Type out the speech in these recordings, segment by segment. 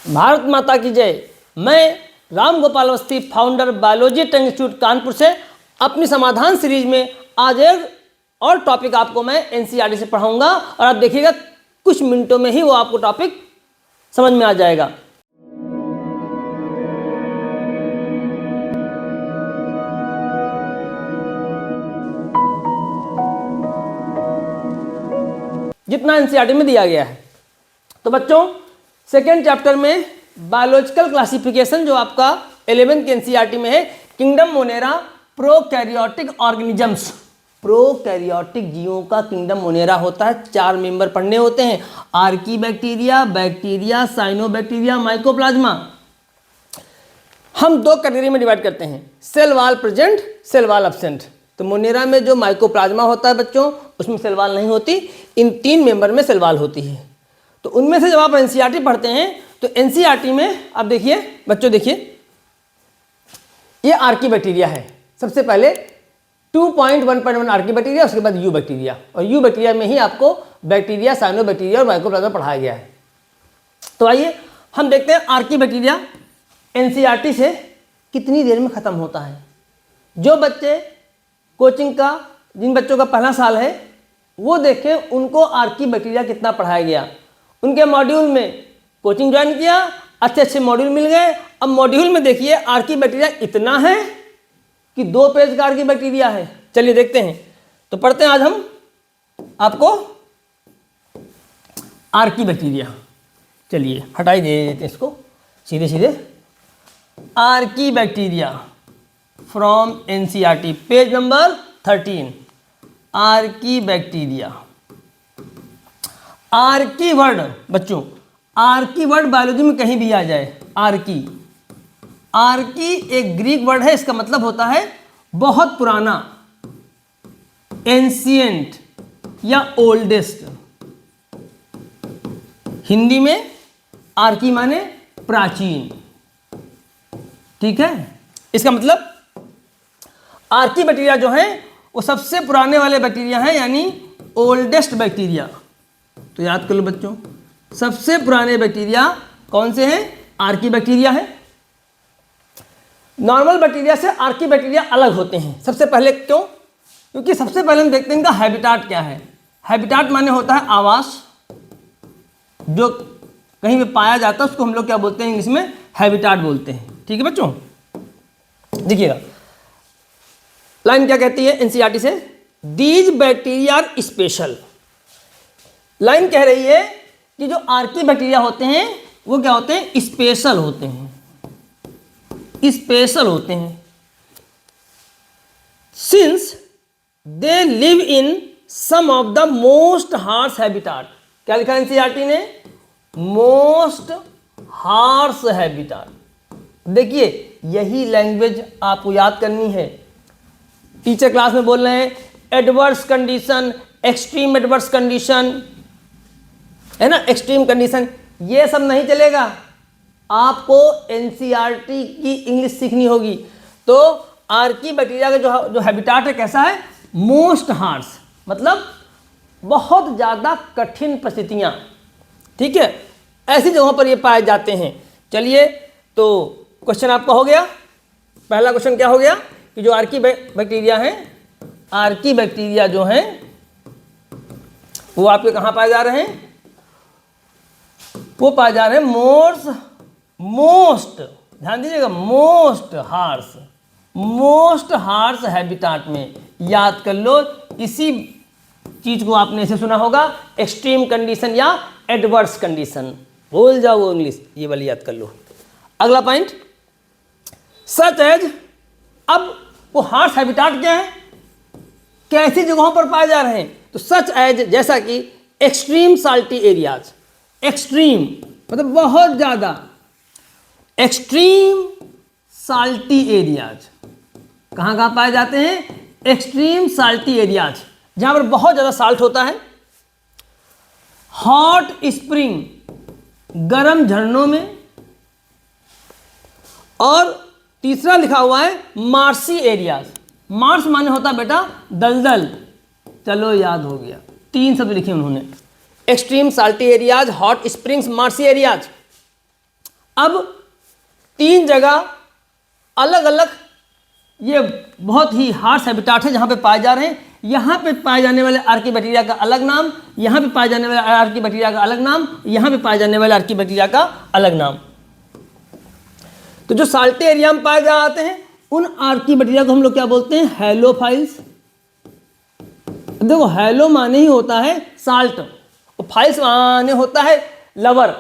भारत माता की जय। मैं Ram Gopal Awasthi, founder biology training institute Kanpur से अपनी समाधान सीरीज में आज एक और टॉपिक आपको मैं एनसीईआरटी से पढ़ाऊंगा और आप देखिएगा कुछ मिनटों में ही वो आपको टॉपिक समझ में आ जाएगा। जितना एनसीईआरटी में दिया गया है। तो बच्चों सेकेंड चैप्टर में बायोलॉजिकल क्लासिफिकेशन जो आपका 11th के एनसीईआरटी में है, kingdom Monera prokaryotic organisms. Prokaryotic जीवों का किंगडम मोनेरा होता है, 4 मेंबर पढ़ने होते हैं, archaebacteria, bacteria, cyanobacteria, mycoplasma. हम 2 कैटेगरी में डिवाइड करते हैं, cell wall present, cell wall absent. तो मोनेरा में जो माइकोप्लाज्मा होता है बच्चों, उसमें सेल वॉल नहीं होती, इन 3 मेंबर में सेल वॉल होती है। तो उनमें से जब आप एनसीईआरटी पढ़ते हैं तो एनसीईआरटी में आप देखिए बच्चों, देखिए ये आर्की बैक्टीरिया है। सबसे पहले 2.1.1 आर्की बैक्टीरिया, उसके बाद यू बैक्टीरिया, और यू बैक्टीरिया में ही आपको बैक्टीरिया, साइनोबैक्टीरिया और माइकोप्लाज्मा पढ़ाया गया है। तो आइए हम देखते हैं आर्की बैक्टीरिया एनसीईआरटी से कितनी देर में ख़त्म होता है। जो बच्चे कोचिंग का, जिन बच्चों का पहला साल है, वो देखें उनको आर्की बैक्टीरिया कितना पढ़ाया गया। उनके मॉड्यूल में कोचिंग ज्वाइन किया, अच्छे अच्छे मॉड्यूल मिल गए। अब मॉड्यूल में देखिए आर्की बैक्टीरिया इतना है कि 2 पेज का आर्की बैक्टीरिया है। चलिए देखते हैं, तो पढ़ते हैं आज हम आपको आर्की बैक्टीरिया। चलिए हटाई देते हैं इसको सीधे सीधे। Archie bacteria from NCERT, page number 13। Archie bacteria. Archie word बच्चों, आर्की वर्ड बायोलॉजी में कहीं भी आ जाए, आर्की, आर्की एक ग्रीक वर्ड है, इसका मतलब होता है बहुत पुराना, एंशिएंट या ओल्डेस्ट। हिंदी में आर्की माने प्राचीन, ठीक है। इसका मतलब आर्की बैक्टीरिया जो है वो सबसे पुराने वाले बैक्टीरिया हैं, यानी ओल्डेस्ट बैक्टीरिया। तो याद कर लो बच्चों, सबसे पुराने बैक्टीरिया कौन से हैं? आर्की बैक्टीरिया है। नॉर्मल बैक्टीरिया से आर्की बैक्टीरिया अलग होते हैं। सबसे पहले क्यों? क्योंकि सबसे पहले हम देखते हैं इनका हैबिटाट क्या है। हैबिटाट माने होता है आवास, जो कहीं पे पाया जाता है उसको हम लोग क्या बोलते हैं इंग्लिश में? हैबिटाट बोलते हैं, ठीक है बच्चों। देखिएगा लाइन क्या कहती है एनसीईआरटी से, these bacteria are special. Line कह रही है कि जो आर्की बैक्टीरिया होते हैं वो क्या होते हैं? स्पेशल होते हैं, स्पेशल होते हैं। Since they live in some of the most harsh habitat. क्या लिखा एनसीईआरटी ने? Most harsh habitat. देखिए यही लैंग्वेज आपको याद करनी है। टीचर क्लास में बोल रहे हैं adverse condition, extreme adverse condition, है ना, एक्सट्रीम कंडीशन, ये सब नहीं चलेगा। आपको एनसीईआरटी की इंग्लिश सीखनी होगी। तो आर्की बैक्टीरिया का जो हैबिटाट है कैसा है? मोस्ट हार्श, मतलब बहुत ज़्यादा कठिन परिस्थितियाँ, ठीक है, ऐसी जगहों पर ये पाए जाते हैं। चलिए तो क्वेश्चन आपका हो गया। पहला क्वेश्चन क्या हो गया कि जो आर्की बैक्टीरिया हैं, आर्की बैक्टीरिया जो हैं वो आपके कहाँ पाए जा रहे हैं? वो पाए जा रहे हैं मोस्ट, ध्यान दीजिएगा, मोस्ट हार्श हैबिटाट में। याद कर लो, इसी चीज को आपने ऐसे सुना होगा, एक्सट्रीम कंडीशन या एडवर्स कंडीशन। भूल जाओ वो इंग्लिश, ये वाली याद कर लो। अगला पॉइंट, सच एज। अब वो हार्श हैबिटाट क्या है, कैसी जगहों पर पाए जा रहे हैं? तो सच एज, जैसा कि एक्सट्रीम साल्टी एरियाज। एक्सट्रीम मतलब बहुत ज्यादा, एक्सट्रीम साल्टी एरियाज। कहाँ कहाँ पाए जाते हैं? एक्सट्रीम साल्टी एरियाज, जहां पर बहुत ज्यादा साल्ट होता है। हॉट स्प्रिंग, गर्म झरनों में। और तीसरा लिखा हुआ है मार्सी एरियाज। मार्स माने होता है बेटा दलदल। चलो याद हो गया, 3 शब्द लिखे उन्होंने, extreme salty areas, hot springs, marshy areas. अब 3 जगह अलग अलग ये बहुत ही हार्श हैबिटाट है जहाँ पे पाए जा रहे हैं। यहाँ पे पाए जाने वाले आर्कीबैक्टीरिया का अलग नाम, यहाँ पे पाए जाने वाले आर्कीबैक्टीरिया का अलग नाम, यहाँ पे पाए जाने वाले आर्कीबैक्टीरिया का अलग नाम। तो जो साल्टी एरिया में पाए जाते हैं उन आर्कीबैक्टीरिया को हम लोग क्या बोलते हैं? हैलोफाइल्स। देखो हैलो माने ही होता है साल्ट और फाइल्स माने होता है लवर।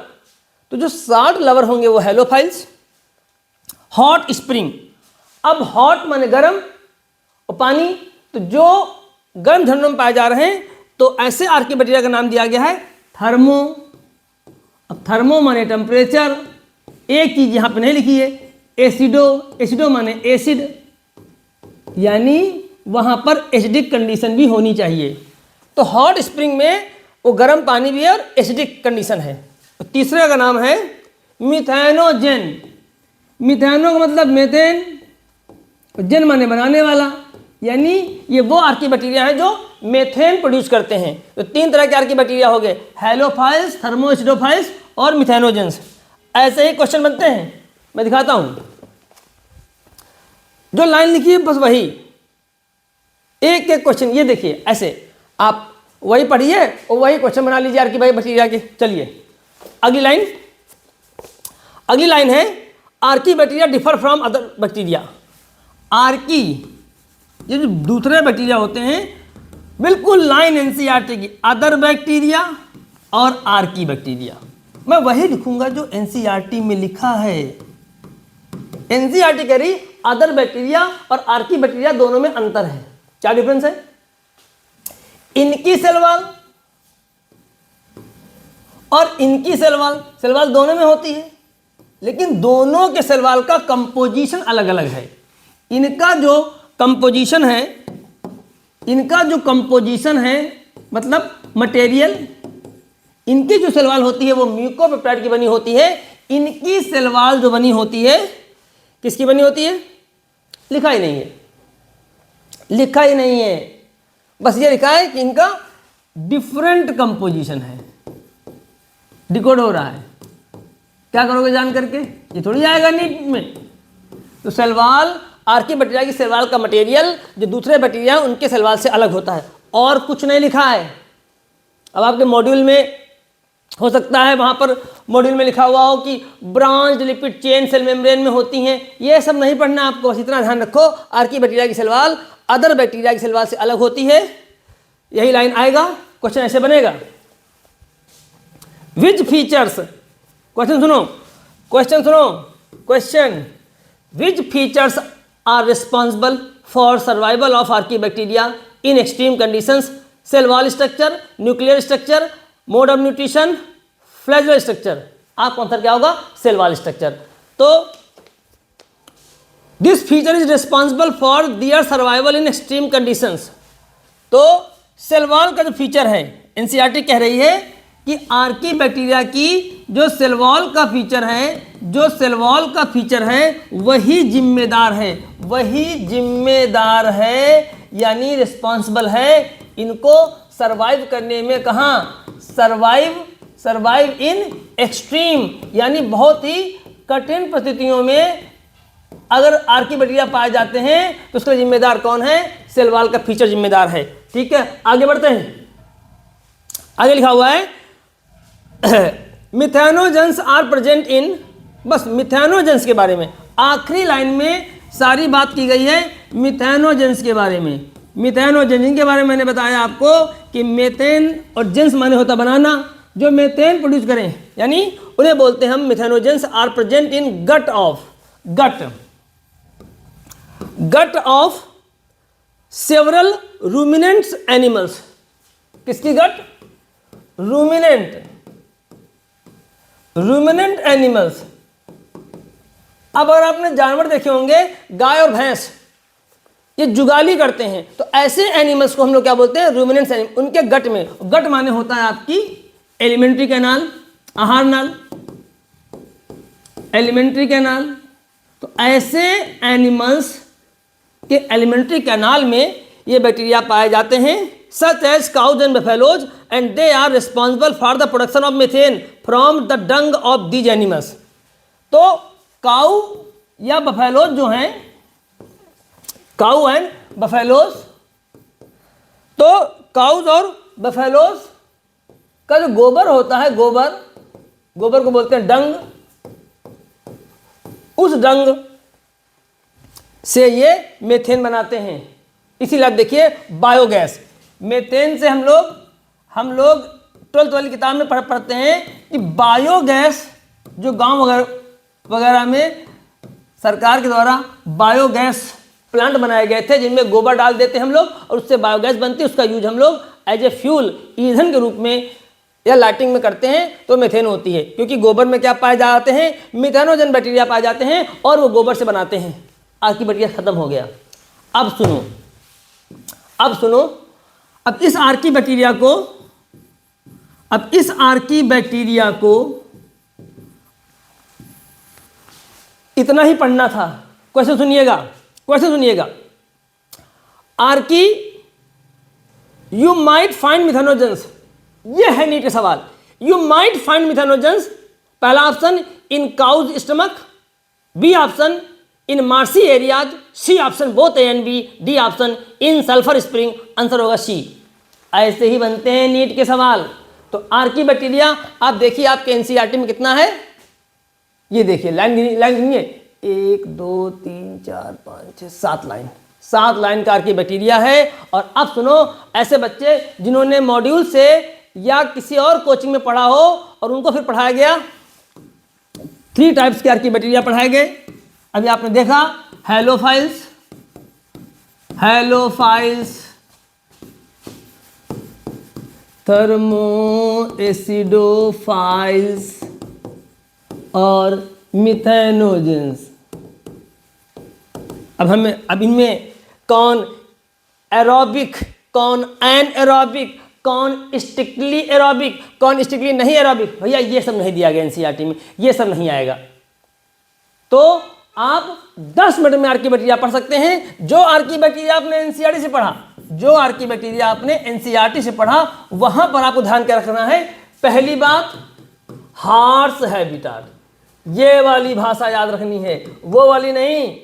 तो जो साल्ट लवर होंगे वो हैलोफाइल्स। हॉट स्प्रिंग, अब हॉट माने गर्म और पानी, तो जो गर्म झरनों में पाए जा रहे हैं तो ऐसे आर्कीबैक्टीरिया का नाम दिया गया है थर्मो। अब थर्मो माने टेम्परेचर, एक चीज यहां पे नहीं लिखी है एसिडो, एसिडो माने एसिड, यानी वहां पर एसिडिक कंडीशन भी होनी चाहिए। तो हॉट स्प्रिंग में वो गर्म पानी भी है और एसिडिक कंडीशन है। तो तीसरे का नाम है मिथेनोजेन। मिथेनो का मतलब मेथेन, जेन माने बनाने वाला, यानी ये वो आर्कीबैक्टीरिया है जो मेथेन प्रोड्यूस करते हैं। तो 3 तरह के आर्कीबैक्टीरिया हो गए, हैलोफाइल्स, थर्मोएसिडोफाइल्स और मिथेनोजेंस। ऐसे ही क्वेश्चन बनते हैं, मैं दिखाता हूं। जो लाइन लिखी है बस वही, एक एक क्वेश्चन ये देखिए, ऐसे आप वही पढ़िए और वही क्वेश्चन बना लीजिए आर्कीबैक्टीरिया के। चलिए अगली लाइन है archaebacteria differ from other bacteria. Archie, ये जो दूसरे बैक्टीरिया होते हैं, बिल्कुल लाइन एनसीईआरटी की, अदर बैक्टीरिया और आर्की बैक्टीरिया। मैं वही लिखूंगा जो एनसीईआरटी में लिखा है। एनसीईआरटी कह रही अदर बैक्टीरिया और आर्की बैक्टीरिया दोनों में अंतर है। क्या डिफरेंस है? इनकी सेल वॉल और इनकी सेल वॉल दोनों में होती है, लेकिन दोनों के सेल वॉल का कंपोजिशन अलग अलग है। इनका जो कंपोजिशन है मतलब मटेरियल, इनकी जो सेल वॉल होती है वो म्यूकोपेप्टाइड की बनी होती है। इनकी सेल वॉल जो बनी होती है किसकी बनी होती है? लिखा ही नहीं है, बस ये लिखा है कि इनका डिफरेंट कंपोजिशन है। डिकोड हो रहा है, क्या करोगे जान करके? ये थोड़ी आएगा नीट में। तो सेल वॉल, आर्कीबैक्टीरिया की सेल वॉल का मटेरियल जो दूसरे बैक्टीरिया उनके सेल वॉल से अलग होता है, और कुछ नहीं लिखा है। अब आपके मॉड्यूल में हो सकता है वहां पर मॉड्यूल में लिखा हुआ हो कि branched lipid chain cell membrane में होती हैं, ये सब नहीं पढ़ना आपको। बस इतना ध्यान रखो, आर्कीबैक्टीरिया की सेल वॉल अदर बैक्टीरिया की सेल वॉल से अलग होती है। यही लाइन आएगा, क्वेश्चन ऐसे बनेगा। Which features, question which features are responsible for survival of archaebacteria in extreme conditions? Cell wall structure, nuclear structure, mode of nutrition, flagellar structure. आपका आंसर क्या होगा? Cell wall structure. तो this feature is responsible for their survival in extreme conditions. तो cell wall का जो feature है, NCERT कह रही है कि आर्कीबैक्टीरिया की जो सेल वॉल का फीचर है वही जिम्मेदार है, यानी रिस्पॉन्सिबल है इनको सर्वाइव करने में। कहाँ? सर्वाइव इन एक्सट्रीम, यानी बहुत ही कठिन परिस्थितियों में अगर आर्कीबैक्टीरिया पाए जाते हैं तो उसका जिम्मेदार कौन है? सेल वॉल का फीचर जिम्मेदार है। ठीक है, आगे बढ़ते हैं। आगे लिखा हुआ है मिथेनोजेंस आर प्रेजेंट इन, बस मिथेनोजेंस के बारे में आखिरी लाइन में सारी बात की गई है मिथेनोजेंस के बारे में। मिथेनोजेन के बारे में मैंने बताया आपको कि मेथेन और जेंस माने होता बनाना, जो मेथेन प्रोड्यूस करें, यानी उन्हें बोलते हैं हम methanogens are present in gut of several ruminants animals. किसकी गट? Ruminant animals. अब अगर आपने जानवर देखे होंगे, गाय और भैंस, ये जुगाली करते हैं, तो ऐसे एनिमल्स को हम लोग क्या बोलते हैं? Ruminants animal. उनके गट में, गट माने होता है आपकी एलिमेंट्री कैनाल, आहार नाल, एलिमेंट्री कैनाल। तो ऐसे एनिमल्स के एलिमेंट्री कैनाल में ये बैक्टीरिया पाए जाते हैं, such as cows and buffaloes, and they are responsible for the production of methane from the dung of these animals। तो काऊ या बफेलोज जो हैं, काऊ एंड बफेलोज, तो काउज और बफेलोज का जो गोबर होता है, गोबर को बोलते हैं डंग, उस डंग से ये मीथेन बनाते हैं। इसीलिए आप देखिए बायोगैस, मीथेन से हम लोग 12th वाली किताब में पढ़ते हैं कि बायोगैस जो गांव वगैरह में सरकार के द्वारा बायोगैस प्लांट बनाए गए थे, जिनमें गोबर डाल देते हैं हम लोग और उससे बायोगैस बनती है, उसका यूज हम लोग एज ए फ्यूल, ईंधन के रूप में या लाइटिंग में करते हैं, तो मीथेन होती है। क्योंकि गोबर में क्या पाए जाते हैं, मिथेनोजन बैक्टीरिया पाए जाते हैं और वो गोबर से बनाते हैं। आर्की बैक्टीरिया खत्म हो गया। अब सुनो, अब इस आर्की बैक्टीरिया को इतना ही पढ़ना था। क्वेश्चन सुनिएगा, archaea you might find methanogens, ये है नीट का सवाल। यू माइट फाइंड मिथेनोजेंस, पहला option in cows stomach, B option in marshy areas, C option both A and B, D option in sulphur spring, answer होगा C. ऐसे ही बनते हैं NEET के सवाल। तो आर्की बैक्टीरिया आप देखिए आपके एनसीईआरटी में कितना है, ये देखिए लाइन गिनिए, 1 2 3 4 5 6 7 लाइन का आर्की बैक्टीरिया है। और अब सुनो, ऐसे बच्चे जिन्होंने मॉड्यूल से या किसी और कोचिंग में पढ़ा हो और उनको फिर पढ़ाया गया, 3 टाइप्स के आर्की बैक्टीरिया पढ़ाए गए। अभी आपने देखा हेलोफाइल्स, थर्मो एसिडोफाइल्स और मिथेनोजेंस। अब इनमें कौन एरोबिक, कौन एनएरोबिक, कौन स्ट्रिक्टली एरोबिक, कौन स्ट्रिक्टली नहीं एरोबिक, भैया ये सब नहीं दिया गया एनसीईआरटी में, ये सब नहीं आएगा। तो आप 10 मिनट में आर्की बैक्टीरिया पढ़ सकते हैं। जो आर्की बैक्टीरिया आपने एनसीईआरटी से पढ़ा, वहां पर आपको ध्यान क्या रखना है। पहली बात, हार्श हैबिटाट, ये वाली भाषा याद रखनी है, वो वाली नहीं।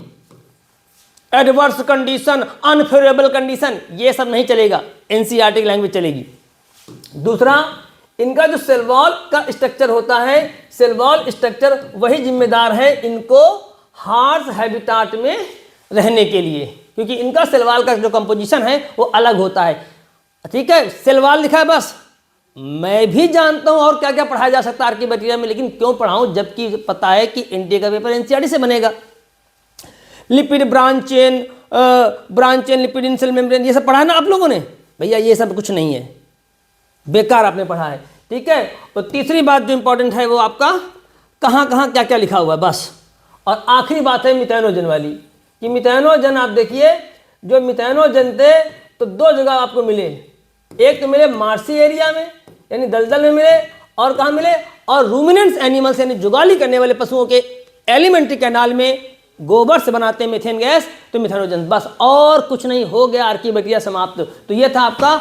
एडवर्स कंडीशन, अनफेवरेबल कंडीशन, ये सब नहीं चलेगा, एनसीईआरटी की लैंग्वेज चलेगी। दूसरा, इनका जो सेल वॉल का स्ट्रक्चर होता है, सेल वॉल स्ट्रक्चर वही जिम्मेदार है इनको हार्श हैबिटाट में रहने के लिए, क्योंकि इनका सेल वॉल का जो कंपोजिशन है वो अलग होता है। ठीक है, सेल वॉल लिखा है बस। मैं भी जानता हूं और क्या क्या पढ़ाया जा सकता है आर्की बैक्टीरिया में, लेकिन क्यों पढ़ाऊं जबकि पता है कि एनडीए का पेपर एनसीईआरटी से बनेगा। Lipid branch chain, lipid in cell membrane, ये सब पढ़ा है ना आप लोगों ने, भैया ये सब कुछ नहीं है, बेकार आपने पढ़ा है। ठीक है, तो तीसरी बात जो इंपॉर्टेंट है वो आपका कहाँ कहाँ क्या क्या लिखा हुआ है बस। और आखिरी बात है मिथेनोजन वाली, कि मिथेनोजन आप देखिए, जो मिथेनोजन थे तो 2 जगह आपको मिले। एक तो मिले मार्सी एरिया में यानी दलदल में मिले, और कहाँ मिले, और रूमिनेंट्स एनिमल्स यानी जुगाली करने वाले पशुओं के एलिमेंट्री कैनाल में गोबर से बनाते हैं मीथेन गैस, तो मिथेनोजन, बस और कुछ नहीं, हो गया आर्की बैक्टीरिया समाप्त। तो ये था आपका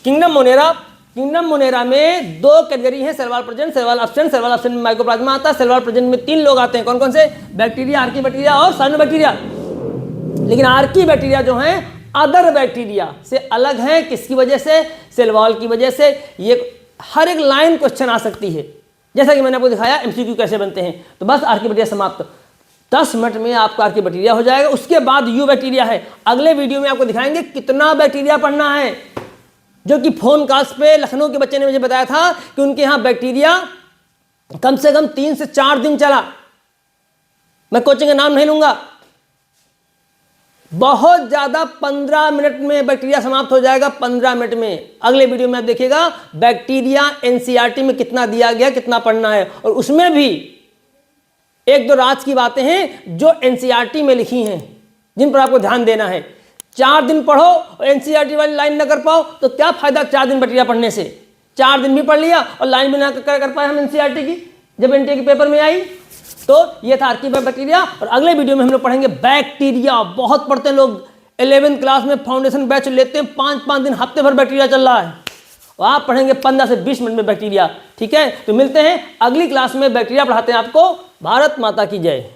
किंगडम मोनेरा। किंगडम मोनेरा में 2 कैटेगरी है, cell wall present, cell wall absent. Cell wall absent में माइकोप्लाज्मा आता है, सेल वॉल प्रेजेंट में 3 लोग आते हैं। कौन कौन से? बैक्टीरिया, आर्की बैक्टीरिया और साइनोबैक्टीरिया। लेकिन आर्की बैक्टीरिया जो हैं अदर बैक्टीरिया से अलग हैं, किसकी वजह से? सेल वॉल की वजह से। ये हर एक लाइन क्वेश्चन आ सकती है, जैसा कि मैंने आपको दिखाया एमसीक्यू कैसे बनते हैं। तो बस आर्की बैक्टीरिया समाप्त, 10 मिनट में आपका आर्की बैक्टीरिया हो जाएगा। उसके बाद यू बैक्टीरिया है, अगले वीडियो में आपको दिखाएंगे कितना बैक्टीरिया पढ़ना है, जो कि फोन कॉल्स पे लखनऊ के बच्चे ने मुझे बताया था कि उनके यहाँ बैक्टीरिया कम से कम 3 से 4 दिन चला। मैं कोचिंग का नाम नहीं लूंगा, बहुत ज्यादा 15 मिनट में बैक्टीरिया समाप्त हो जाएगा, 15 मिनट में। अगले वीडियो में आप देखिएगा बैक्टीरिया एनसीईआरटी में कितना दिया गया, कितना पढ़ना है, और उसमें भी 1-2 राज की बातें हैं जो एनसीईआरटी में लिखी हैं, जिन पर आपको ध्यान देना है। 4 दिन पढ़ो और एनसीईआरटी वाली लाइन ना कर पाओ तो क्या फायदा 4 दिन बैक्टीरिया पढ़ने से? 4 दिन भी पढ़ लिया और लाइन भी ना कर पाए हम एनसीईआरटी की, जब एनटीए के पेपर में आई। तो ये था आर्की बैक्टीरिया, और अगले वीडियो में हम लोग पढ़ेंगे बैक्टीरिया। बहुत पढ़ते हैं लोग, 11th क्लास में फाउंडेशन बैच लेते हैं, 5-5 दिन, हफ्ते भर बैक्टीरिया चल रहा है, और आप पढ़ेंगे 15 से 20 मिनट में बैक्टीरिया। ठीक है, तो मिलते हैं अगली क्लास में, बैक्टीरिया पढ़ाते हैं आपको। भारत माता की जय।